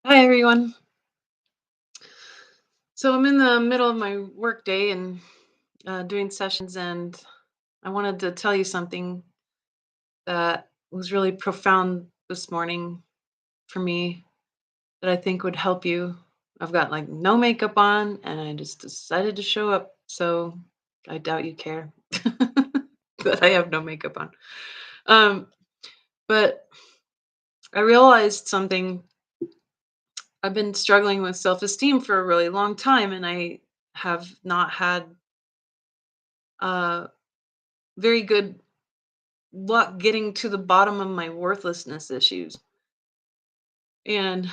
Hi everyone. So I'm in the middle of my work day and doing sessions, and I wanted to tell you something that was really profound this morning for me that I think would help you. I've got like no makeup on, and I just decided to show up. So I doubt you care that I have no makeup on. Um, but I realized something. I've been struggling with self esteem for a really long time, and I have not had uh, very good luck getting to the bottom of my worthlessness issues. And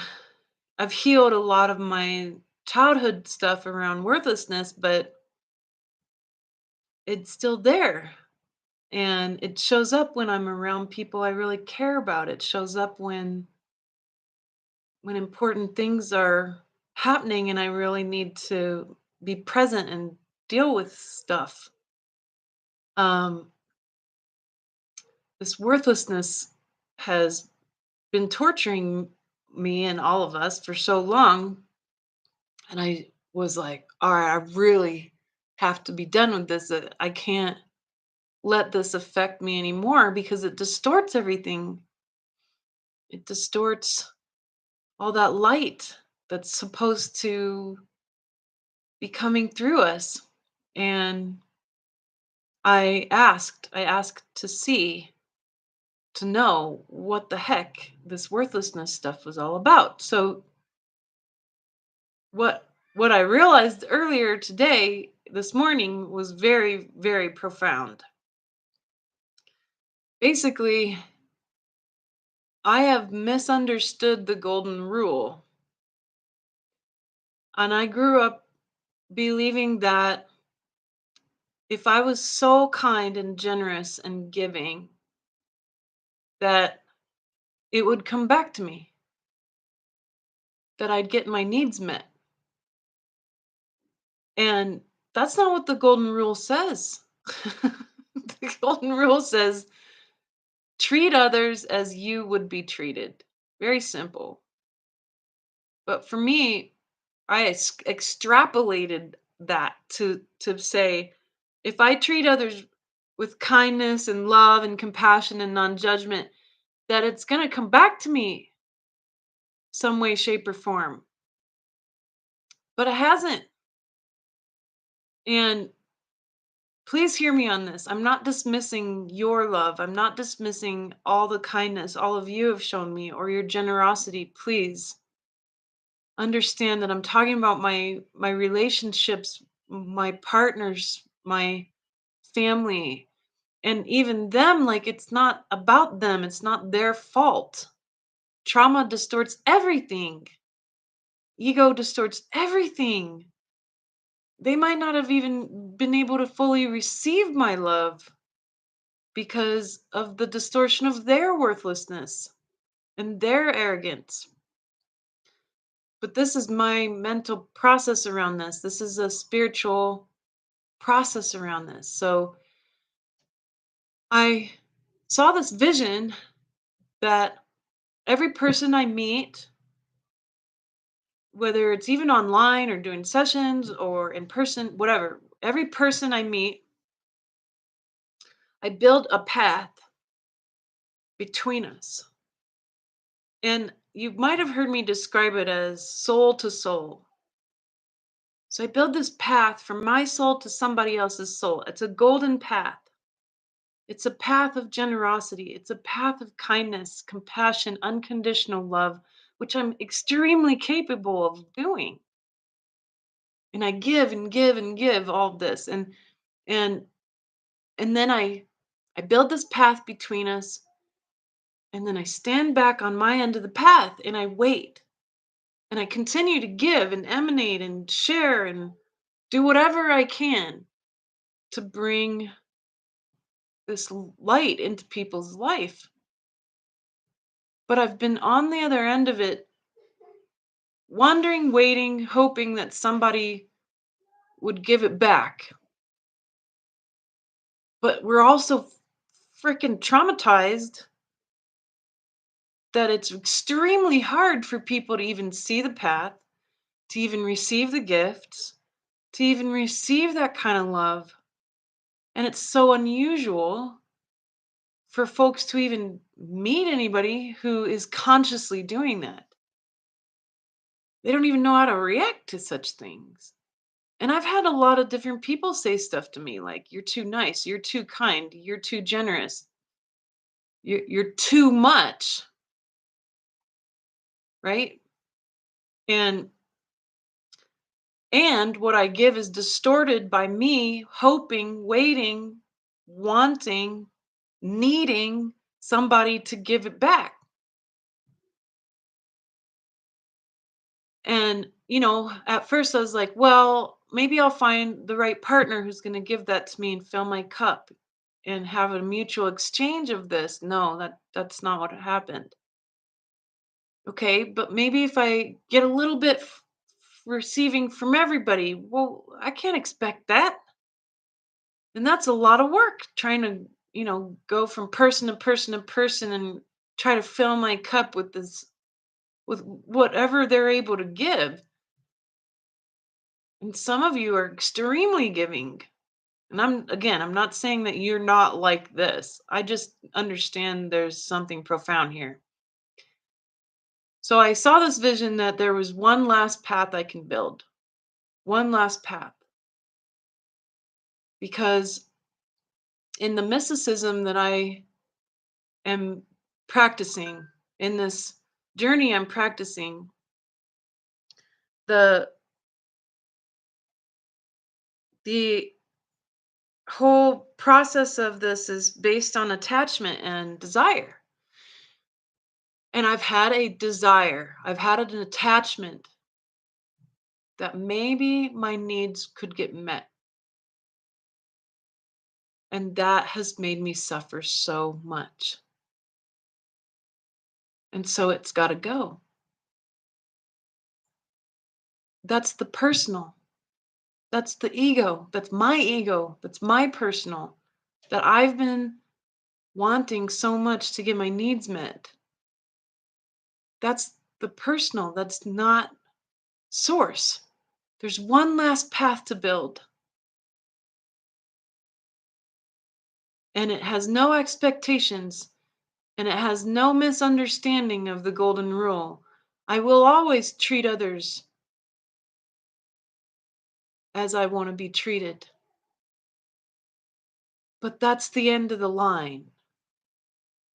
I've healed a lot of my childhood stuff around worthlessness, but it's still there. And it shows up when I'm around people I really care about. It shows up when important things are happening and I really need to be present and deal with stuff. Um, this worthlessness has been torturing me and all of us for so long. And I was like, all right, I really have to be done with this. I can't let this affect me anymore because it distorts everything. It distorts all that light that's supposed to be coming through us. And I asked to see, to know what the heck this worthlessness stuff was all about. So what I realized earlier today, this morning, was very, very profound. Basically, I have misunderstood the golden rule. And I grew up believing that if I was so kind and generous and giving, that it would come back to me, that I'd get my needs met. And that's not what the golden rule says. The golden rule says treat others as you would be treated. Very simple. But for me, I extrapolated that to say, if I treat others with kindness and love and compassion and non-judgment, that it's going to come back to me some way, shape, or form. But it hasn't. And please hear me on this. I'm not dismissing your love. I'm not dismissing all the kindness all of you have shown me or your generosity. Please understand that I'm talking about my relationships, my partners, my family, and even them. Like, it's not about them, it's not their fault. Trauma distorts everything. Ego distorts everything. They might not have even been able to fully receive my love because of the distortion of their worthlessness and their arrogance. But this is my mental process around this. This is a spiritual process around this. So I saw this vision that every person I meet, whether it's even online or doing sessions or in person, whatever, every person I meet, I build a path between us. And you might have heard me describe it as soul to soul. So I build this path from my soul to somebody else's soul. It's a golden path. It's a path of generosity. It's a path of kindness, compassion, unconditional love, which I'm extremely capable of doing. And I give and give and give all of this. And and then I build this path between us, and then I stand back on my end of the path and I wait. And I continue to give and emanate and share and do whatever I can to bring this light into people's life. But I've been on the other end of it, wondering, waiting, hoping that somebody would give it back. But we're also freaking traumatized that it's extremely hard for people to even see the path, to even receive the gifts, to even receive that kind of love. And it's so unusual for folks to even meet anybody who is consciously doing that. They don't even know how to react to such things. And I've had a lot of different people say stuff to me like, you're too nice, you're too kind, you're too generous, you're too much, right? And what I give is distorted by me hoping, waiting, wanting, needing somebody to give it back. And, at first I was like, well, maybe I'll find the right partner who's going to give that to me and fill my cup and have a mutual exchange of this. No, that's not what happened. Okay, but maybe if I get a little bit receiving from everybody, well, I can't expect that. And that's a lot of work trying to, go from person to person to person and try to fill my cup with this, with whatever they're able to give. And some of you are extremely giving. And I'm not saying that you're not like this. I just understand there's something profound here. So I saw this vision that there was one last path I can build. One last path. Because in the mysticism that I am practicing, in this journey I'm practicing, the the whole process of this is based on attachment and desire. And I've had a desire, I've had an attachment that maybe my needs could get met. And that has made me suffer so much. And so it's got to go. That's the personal. That's the ego. That's my ego. That's my personal. That I've been wanting so much to get my needs met. That's the personal. That's not source. There's one last path to build, and it has no expectations, and it has no misunderstanding of the golden rule. I will always treat others as I want to be treated. But that's the end of the line.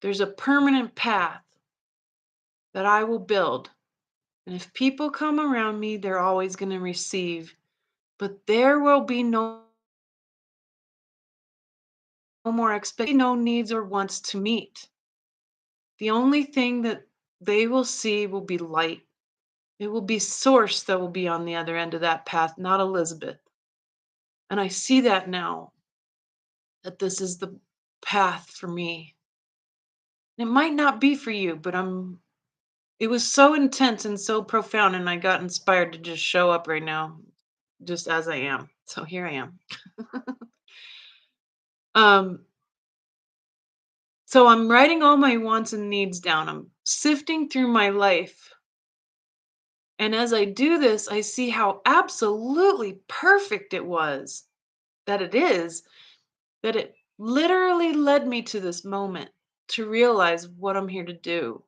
There's a permanent path that I will build. And if people come around me, they're always going to receive. But there will be no more expectation, no needs or wants to meet. The only thing that they will see will be light. It will be source that will be on the other end of that path, not Elizabeth. And I see that now, that this is the path for me. It might not be for you, but it was so intense and so profound, and I got inspired to just show up right now, just as I am. So here I am. Um, so I'm writing all my wants and needs down. I'm sifting through my life. And as I do this, I see how absolutely perfect it was, that it is, that it literally led me to this moment to realize what I'm here to do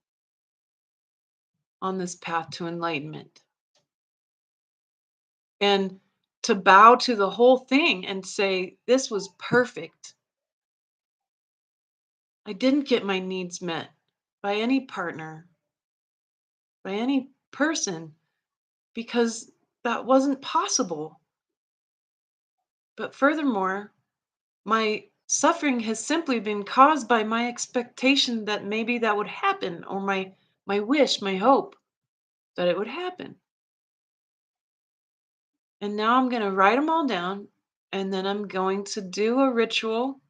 on this path to enlightenment. And to bow to the whole thing and say, this was perfect. I didn't get my needs met by any partner, by any person, because that wasn't possible. But furthermore, my suffering has simply been caused by my expectation that maybe that would happen, or my wish, my hope that it would happen. And now I'm going to write them all down, and then I'm going to do a ritual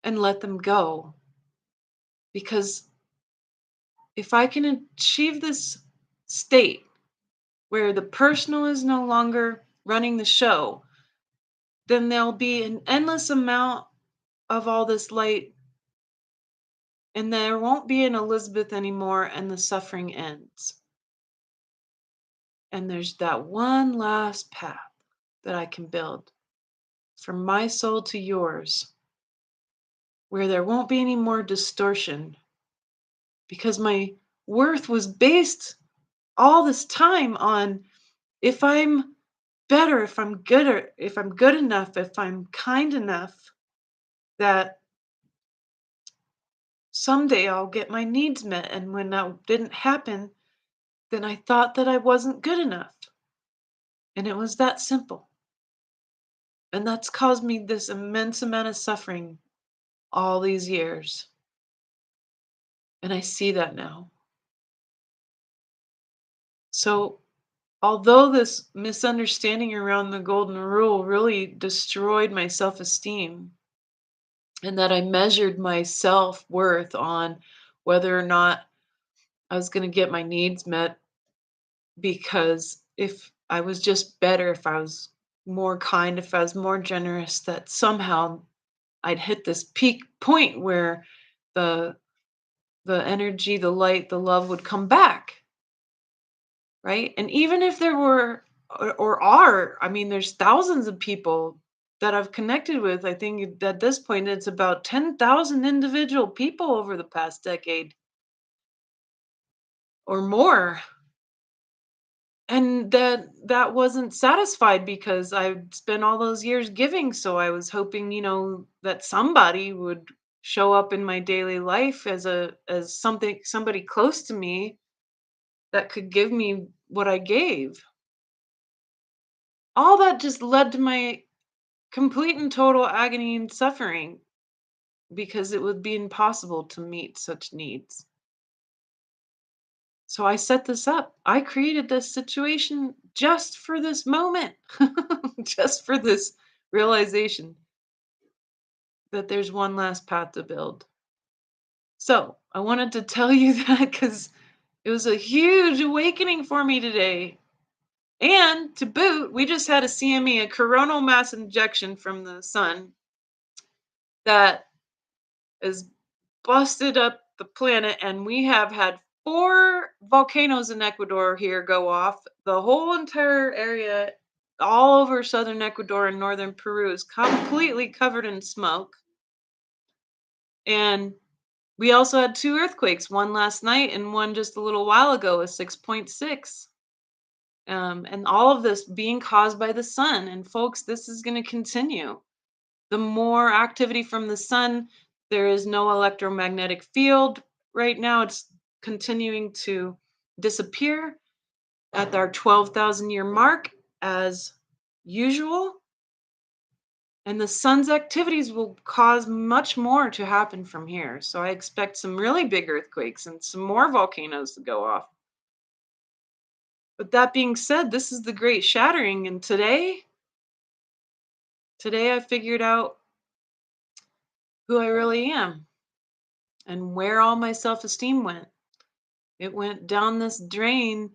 and let them go. Because if I can achieve this state where the personal is no longer running the show, then there'll be an endless amount of all this light and there won't be an Elizabeth anymore, and the suffering ends. And there's that one last path that I can build from my soul to yours, where there won't be any more distortion, because my worth was based all this time on if I'm better, if I'm good, or if I'm good enough, if I'm kind enough, that someday I'll get my needs met. And when that didn't happen, then I thought that I wasn't good enough. And it was that simple. And that's caused me this immense amount of suffering all these years. And I see that now. So, although this misunderstanding around the golden rule really destroyed my self esteem, and that I measured my self worth on whether or not I was going to get my needs met, because if I was just better, if I was more kind, if I was more generous, that somehow I'd hit this peak point where the the energy, the light, the love would come back, right? And even if there were or are, I mean, there's thousands of people that I've connected with. I think at this point it's about 10,000 individual people over the past decade or more. And that wasn't satisfied because I spent all those years giving, so I was hoping, that somebody would show up in my daily life as somebody close to me that could give me what I gave. All that just led to my complete and total agony and suffering, because it would be impossible to meet such needs. So I set this up. I created this situation just for this moment, just for this realization that there's one last path to build. So I wanted to tell you that because it was a huge awakening for me today. And to boot, we just had a CME, a coronal mass injection from the sun that is busted up the planet, and we have had 4 volcanoes in Ecuador here go off. The whole entire area all over southern Ecuador and northern Peru is completely covered in smoke. And we also had 2 earthquakes, one last night and one just a little while ago, a 6.6. And all of this being caused by the sun. And folks, this is going to continue. The more activity from the sun, there is no electromagnetic field right now. It's continuing to disappear at our 12,000 year mark as usual. And the sun's activities will cause much more to happen from here. So I expect some really big earthquakes and some more volcanoes to go off. But that being said, this is the great shattering. And today I figured out who I really am and where all my self esteem went. It went down this drain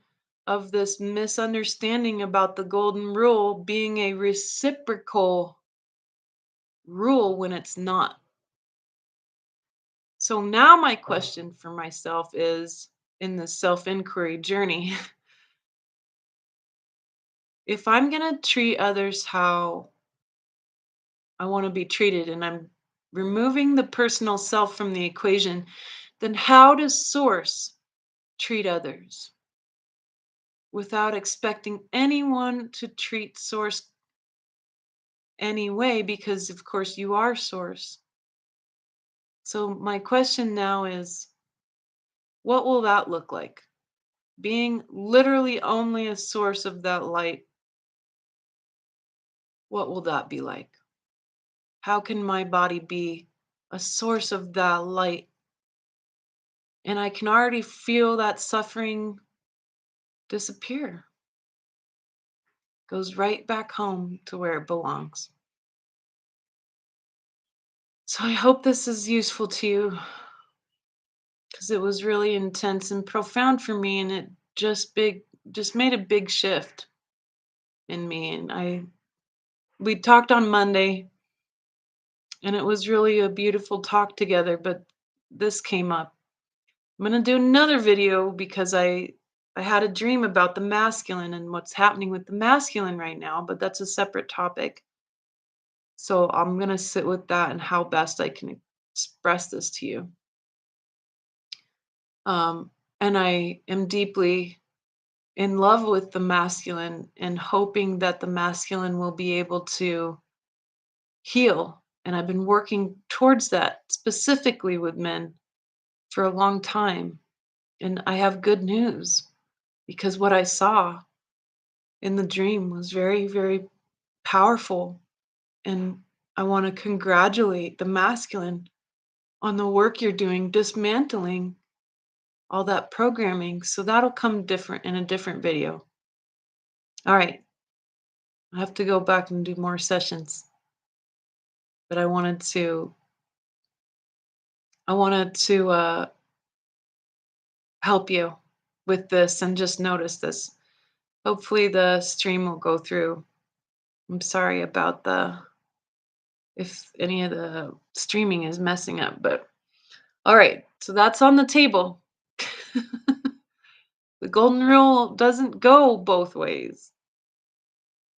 of this misunderstanding about the golden rule being a reciprocal rule when it's not. So now my question for myself is, in the self-inquiry journey, if I'm going to treat others how I want to be treated, and I'm removing the personal self from the equation, then how does source treat others without expecting anyone to treat source anyway, because of course you are source. So my question now is, what will that look like? Being literally only a source of that light, what will that be like? How can my body be a source of that light? And I can already feel that suffering disappear. Goes right back home to where it belongs. So I hope this is useful to you, because it was really intense and profound for me, and it just made a big shift in me. And we talked on Monday, and it was really a beautiful talk together, but this came up. I'm gonna do another video because I had a dream about the masculine and what's happening with the masculine right now, but that's a separate topic. So I'm gonna sit with that and how best I can express this to you. And I am deeply in love with the masculine and hoping that the masculine will be able to heal. And I've been working towards that specifically with men for a long time. And I have good news because what I saw in the dream was very, very powerful. And I want to congratulate the masculine on the work you're doing, dismantling all that programming. So that'll come different in a different video. All right. I have to go back and do more sessions, but I wanted to help you with this and just notice this. Hopefully the stream will go through. I'm sorry about the if any of the streaming is messing up, but all right. So that's on the table. The golden rule doesn't go both ways.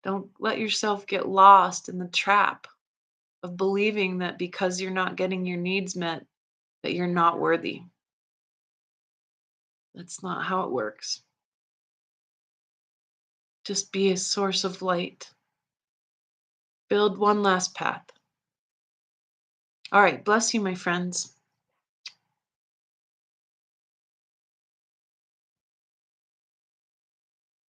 Don't let yourself get lost in the trap of believing that because you're not getting your needs met, that you're not worthy. That's not how it works. Just be a source of light. Build one last path. All right. Bless you, my friends.